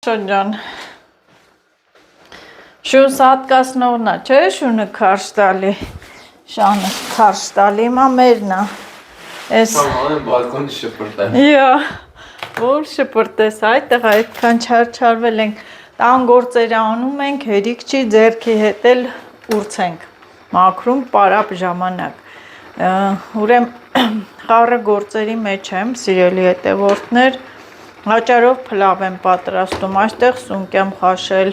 Շնջան Շուն սատկասնողնա, չէ շունը քարշ տալի, շանը քարշ տալի, հիմա մերնա, ես Սամանեն բալկոնի շպրտեմ որ շպրտես, այդտեղ այդքան չարչարվել ենք, տան գործերը անում ենք, հերիք չի ձերքի հետ էլ ուրցենք, մաքրում պարապ ժամանակ, ուրեմ խառը գործերի մեջ եմ, սիրելի հետևորդներ, հաճարով փլավ եմ պատրաստում, այստեղ սունկ եմ խաշել,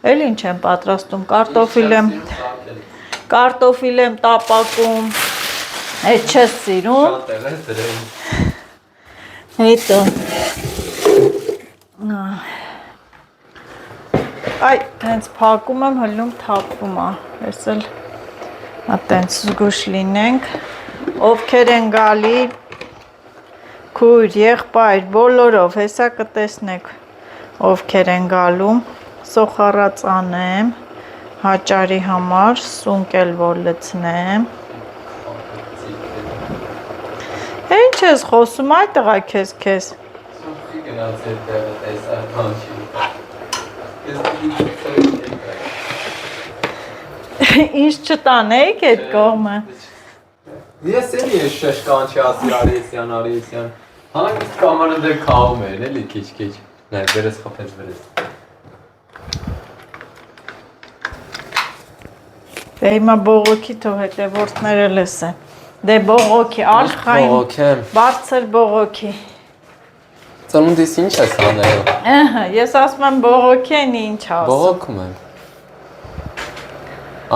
էլ ինչ եմ պատրաստում, կարտոֆիլ եմ տապակում, այդ չես սիրում, հետո, այ հենց փակում եմ, հլնում թափվում է, ես էլ տենց զգուշ լինենք, ովքեր են գալի, քույր, եղբայր, բոլորով, հեսա կտեսնեք, ովքեր են գալու, սոխառած անեմ, հաճարի համար, սունկ էլ որ լցնեմ, ինչ ես խոսում, այ տղա քեզ, Սուխի գնաց է տեղը տեսար ինչ չտանեիք էդ կողմը, Ես էլի ես շշկանչի ասի արիեսյան, հանգիստ կամանը դեր կաղում են, էլի քիչ, նայ, վերես խապեց վերես Դե հիմա բողոքի թող հետևորդները լսեն, դե բողոքի, արխային, բարձր բողոքի Ծնունդիս ինչ ես անել Ես ասում եմ բողոքի են ինչ ասում Բողոքում եմ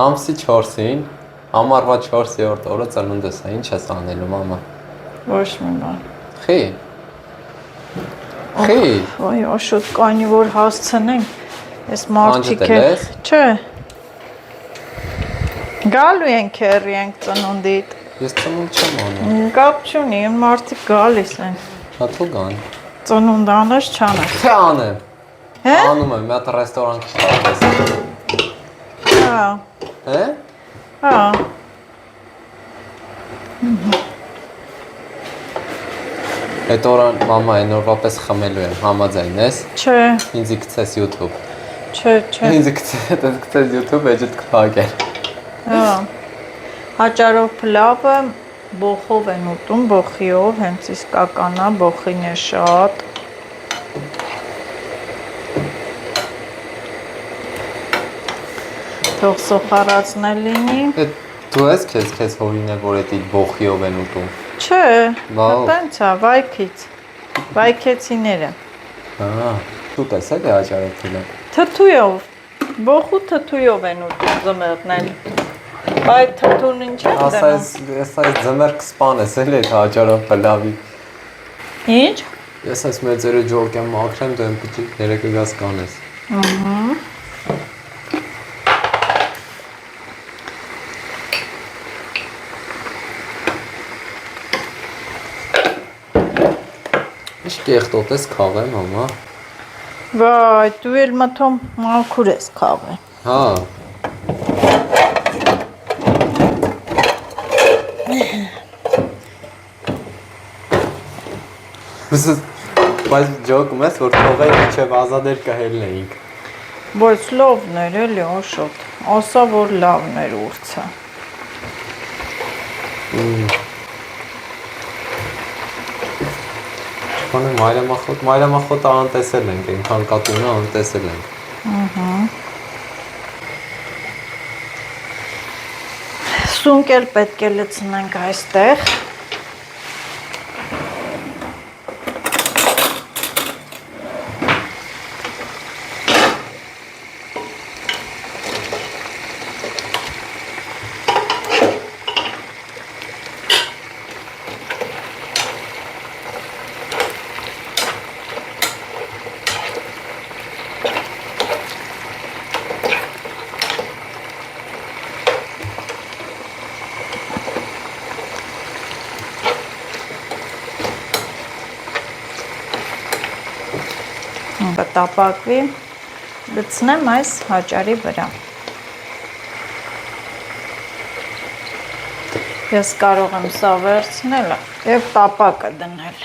Ամսի 4-ին, ամառվա 4-րդ օրը ծնունդս է, ինչ ես անելու մամա Ոչ մի բան Խի Ոյ, աշոտ կանի որ հասցնենք Ես մարդիկ է Չէ Գալու ենք հեռի ենք ծնունդիդ Ես ծնունդ չեմ անում Կապ չունի, մարդիկ գալիս են Հա թու գան Ծնունդ անես չանես Թե անեմ Անում եմ, մի հատ ռեստորան կստարվես Հա Այդ օրան մամա այն օրվա պես խմելու եմ, համաձայն ես Չէ Ինձի կցես YouTube Չէ Ինձի կցես YouTube, էջդ կպակել Հաճարով փլավը բոխով են ուտում, բոխիով, հենց իսկականա, բոխին է շատ Թող սոխառածն է լինի Դու ես քեզ հորին է, որ էդ բոխիով են ուտում Չէ, տենց է, վայքից, վայքեցիները Դու տեսել է հաճարով փլը Թթույով, բոխու թթույով են ուտում զմերտնել Այդ թթուն ինչ են դնում Ես այս ձմեր կսպանես էլ էդ հաճարով փլավի Ինչ? Ես այս մեծերը ջոկ եմ մաքրեմ, դու եմ պիտի երեկը գազ կանես Ինչ կեղտոտ ես կաղեմ, մամա Վայ, դու էլ մթում մաքուր ես կաղեմ Հա Բայց ջոկում ես, որ թողեի մինչև ազադեր կհելնեինք Բայց լավն էր էլի աշոտ, ասա որ լավն էր ուրցը Չպանը մայրամախոտը անտեսել ենք, ենքան կատունը անտեսել ենք Սունկ էլ պետք է լցնենք այստեղ Կտապակվի, լցնեմ այս հաճարի վրա Ես կարող եմ սա վերցնել և տապակը դնել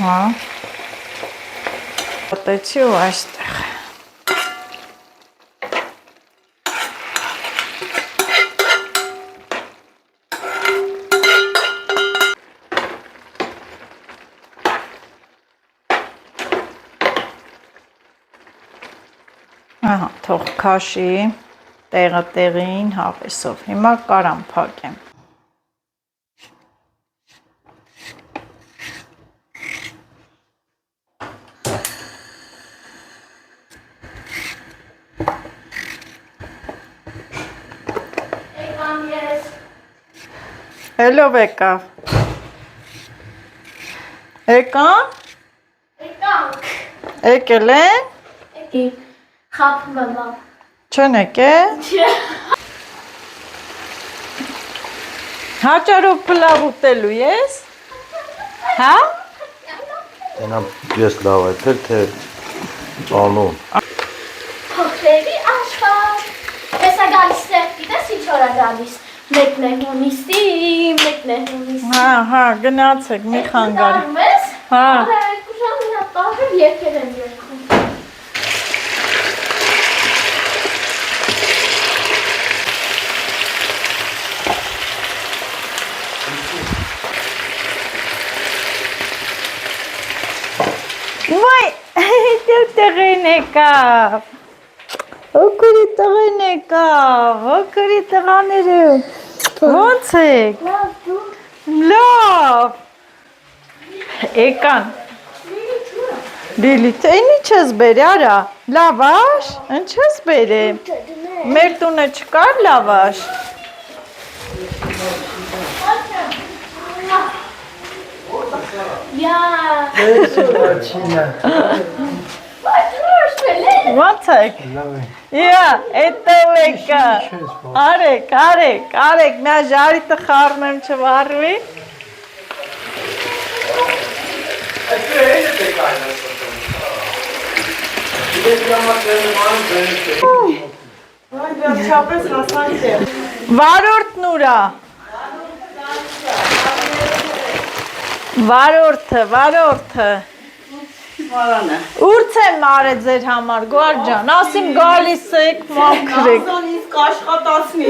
Հա։ Պատեցի ու այստեղ։ Ահա, թող քաշի տեղը տեղին հավեսով։ Հիմա կարամ փակեմ։ Հելով եկավ։ Եկան։ Եկանք։ Եկել են։ Եկի։ Խապում եմ ավ։ Չեն եկել։ Չէ։ Հաճարով պլավ ուտելու ես։ Հա։ Տենամ ես լավ այդել, թե անուն։ Փոխերի աշխար։ Հեսա գալիս է, գիտես ինչ օր է գալիս։ Մեկն է հունիսի, մեկն է հունիսի։ Հա, գնացեք, մի խանգարի։ Տարում ես։ Հա։ Արա երկու ժամ նա տարում երկեր եմ երկում։ Վայ, դու տղեն եկավ։ Օկուրի տղեն եկավ, օկուրի տղաները։ Ոնց եք։ Լավ դու։ Լավ։ Եկան։ Լիլիթ, այնի չես բերի, արա, լավաշ, ընչ ես բերի։ Մեր տունը չկար լավաշ։ Յա։ Բայց ռոշ բելե։ Ոնց եք։ Յա, էտել եկա։ Արեք, նա ժարիտը խառնեմ չվարվի։ Վարորդն ուրա։ Վարորդը։ Ուրց եմ մարե ձեր համար, գար ջան, ասիմ գալիս եք, մաքրեք։ Իսկ աշխատացնի։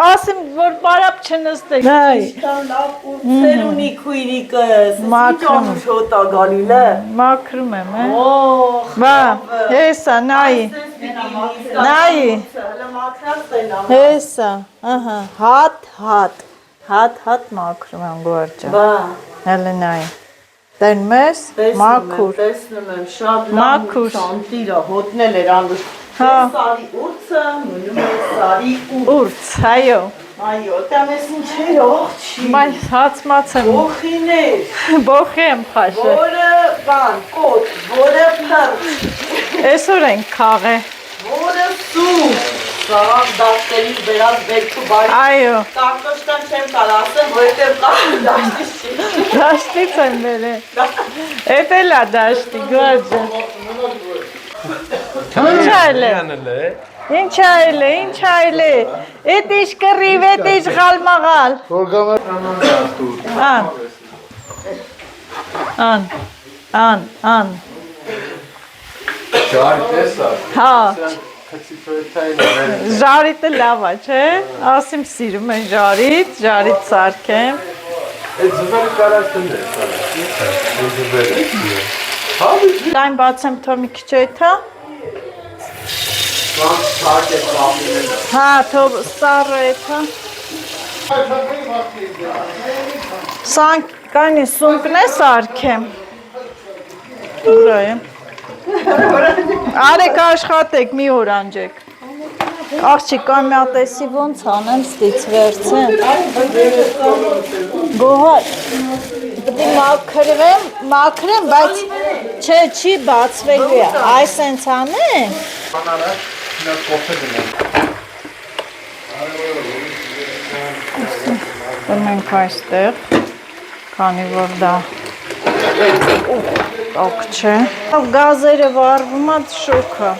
Ասիմ, որ պարապ չնստեք։ Նայ, Լավ սերունի քույրիկս։ Մաքրում։ Ինչ շոտա գալիլը։ մաքրում եմ, է։ Օհ, Բա, հեսա, նայի, նայի, հələ մաքրած տենամ։ հեսա, ահա, հատ մաքրում եմ, գար ջան։ Բա, Հələ նայի, տեն մեզ, մաքուր, տեսնում եմ, շատ լավ Մաքուր։ շանտիրա, հոտնել էր անուշ։ Հա։ Սարի ուրցը, մնում է սարի ուրց, այո, Այո, տամ ես ինչեր ողջի։ բայց հացմաց եմ, Ոխիներ, բոխի եմ խաշը, որը բան, կոտ, որը փրջ, այսօր ենք կաղե, որը սուր։ Սարան դաշտերից բերած բերքու բայ։ այո, Կարտոշտան չեմ կար ասեմ, որովհետև կար դաշտից չի։ դաշտից եմ բերել, էդ էլ է դաշտի, գար ջան, ինչ այլ է, էդ իշ կռիվ, էդ իշ գալմաղալ, ան, Շարի տեսա։ հա, Քցի ֆրեթային ժարիտը լավ է, չէ, ասիմ սիրում են ժարիտ սարքեմ, Այդ զվերը կարած տնես, այդ զվերը։ լայն բացեմ թո մի քիչ էթա, հա, թո սարը էթա, սանկանի սունկն է սարքեմ, ուրա եմ, արեք աշխատեք, մի օրանջեք, աղջիկ ամյատեսի ոնց անեմ ստից վերցեմ, գոհար, պետք մաքրեմ, բայց չէ, չի բացվելու է, այս ենց անեմ, մենք այստեղ, քանի որ դա տոք չէ, գազերը վարվում է շոք է,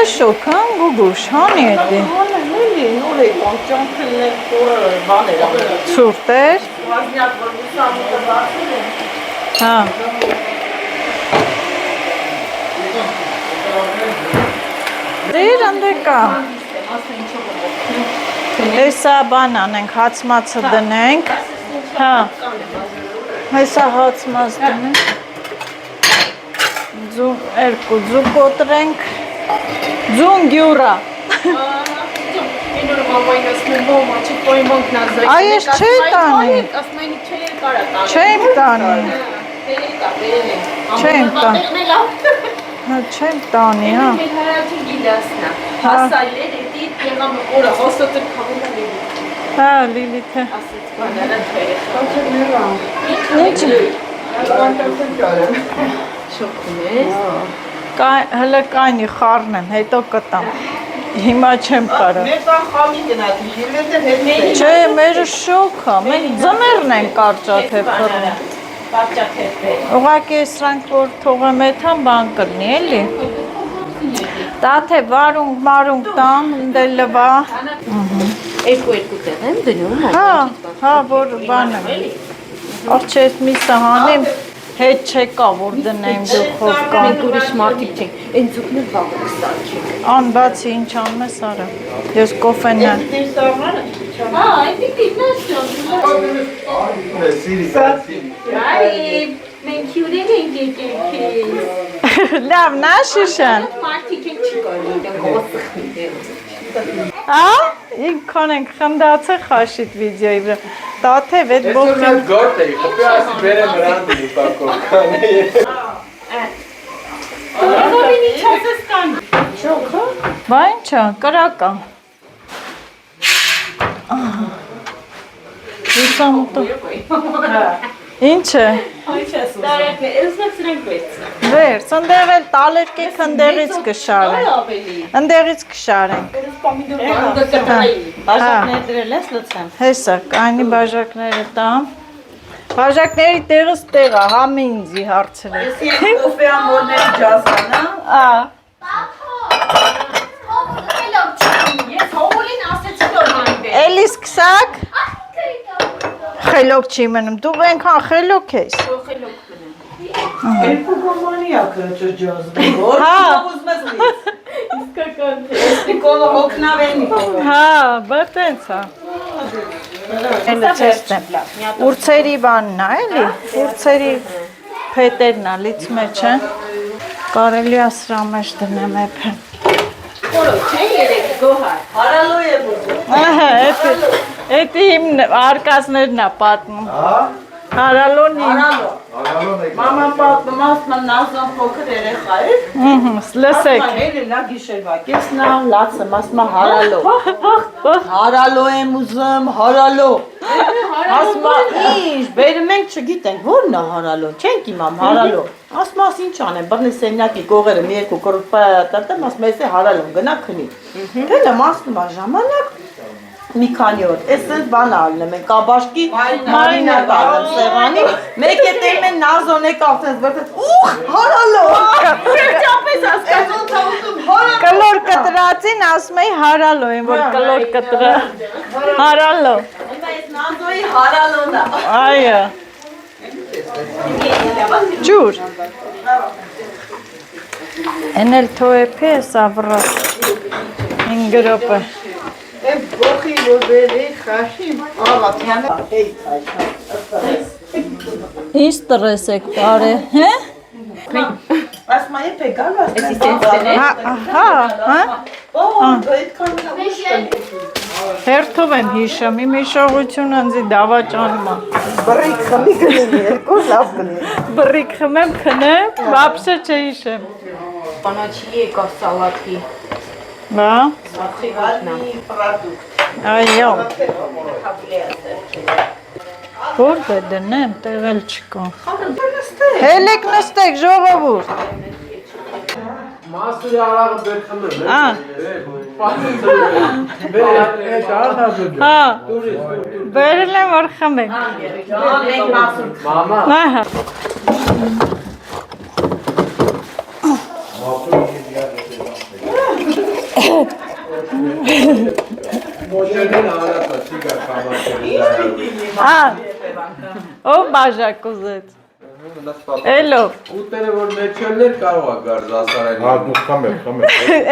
Շոշոք, հա, գուգուշ, հանի էդի։ Էլի նոր է կոնճանքն է բաներ ամեն։ Ցուրտեր, Վազնյակ որ մուսամուտը բացել է։ հա։ Դեր անդեկա։ Հեսա բան անենք, հացմացը դնենք։ Հա։ Հեսա հացմաց դնենք։ Երկու ձու կոտրենք։ Ձուն գյուրա։ Այ ես չի տանի։ Չեմ տանի։ Չեմ տանի։ Հա, չեմ տանի, հա։ Հա, Լիլիթը։ Հələ կայնի խառնեմ, հետո կտամ։ Հիմա չեմ կարող։ Մեր տան խամի գնացի, ջիրվետը հետ է։ Չէ, մերը շոք է, մենք ձմեռն ենք կարճաթև խռնում։ Կարճաթև է։ Ուղղակի սրանք որ թողեմ էթան բան կրնի, էլի։ Դա թե վարունգ, մարունգ տամ, դե լվա։ Երկու տեղ եմ դնում։ Հա, որ բան եմ։ Աղջ էս միսը հանեմ, հետ չեկա, որ դնեմ դուխով կամ։ Մենք ուրիշ մարդիկ չենք, են ձուկներ վաղ կստանքենք։ Ան բացի ինչ անում ես արա։ Ես կոֆեն եմ։ Մենք հյուրեր ենք եկել Լավ, նա շիշան։ մարդիկ են չի կարում, դեն գոսխնի Ա, ինքան ենք խնդացը խաշիտ վիդեոյի վրա։ Տաթև էդ Ես բոխին։ օրինակ գորտ էի, խփի ասի բերեմ ռանդի պակով կանի։ Ողովին ինչ ասես կան։ Շոք, Բա ինչա, կրակա։ Հուսամուտը։ Ինչ է։ Տարեկն է, էլսնակ սրանք վերցնակ։ Վեր, ընդեղ էլ տալերկի ընդեղից կշարենք։ Ընդեղից կշարենք։ Բաժակներ դրել ես լցեմ։ Հեսա, կայնի բաժակները տամ։ Բաժակների տեղս տեղա, համի ինձի հարցրել։ Ես եմ կոֆե ամորների ջազանա։ Ա, Ես հողոլին ասեցի որ մանբե։ էլի սկսակ։ Խելոք չի մնում, դու այնքան խելոք ես։ Խելոք մնեմ։ Երկու գոմանիակը ջջազվում, որ Հա։ ուզում ես լից։ Իսկական թե։ Էստիկոլը հոգնավենի կորը։ Հա, բա տենց է։ Էլը չեստեմ։ Ուրցերի բանն է, էլի։ Ուրցերի փետերն է, լից մեջ է։ Կարելի է սրա մեջ դնեմ էփը։ Որո՞ք չէ երեք գոհար։ Հարալո է բուզում։ Ահա, էդի իմ արկածներն է պատմում։ Հարալոնի։ Հարալո։ Մաման պատմում ասում նազան փոքր երեխա էր։ Լսեք։ Հելը լա գիշերվա կեսնա, լացım ասում հարալո։ Հարալո եմ ուզում, հարալո։ Ասում ինչ, բերում ենք չգիտենք, ո՞րն է հարալոն, չենք իմամ հարալո։ Ասում աս ինչ անեմ, բռնի սենյակի կողերը մի երկու կրուպա տատեմ, ասում ես է հարալոն գնա քնի։ Դելը ասում ա ժամանակ մի քանի օր, էսենց բան ալնեմ են, կաբաշկի մարինա տալեմ սեղանի, մեկ է տեմ են նազոն է կավցենց բրտեց, ուխ, հարալո, վերջապես ասկազոն թավուտում, հարալո, Կլոր կտրածին ասում էի հարալո եմ, որ կլոր կտրա, հարալո, ես նազոյի հարալոն է, այը, ջուր, են էլ թոեպի է սավրաս, ինգրոպը, եմ բոխի որ բերի խաշիմ, աղատյանը, ինչ տրես եք պար է, հե? ասում է եպ է գալու, Հա, օ, այդքան հերթով եմ հիշում, իմ հիշողություն անձի դավաճանում է, բրիկ խմի գնի, երկու լավ գնի, բռիկ խմեմ քնեմ, վապշե չհիշեմ, Բանաչի եկա սալատի։ բա, հարմի պրադուկտ, այո, որ բե դնեմ, տեղել չկա, հելեք նստեք ժողովուրդ, Մասուրի արաղը բեր խմեմ։ Ա, հա, բերել եմ որ խմենք, Մամա։ ահա, Մոշերն արածա չի գա կամաչել։ Ով բաժակ ուզեց։ Էլով։ Ուտերը որ մեջելներ կարող է գար զասարել։ Հա դու խմե։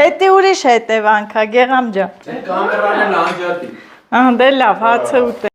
Էդի ուրիշ հետևանք է, Գեղամ ջան։ Կամերան էլ անջատի։ Ահա դե լավ, հացը ուտե։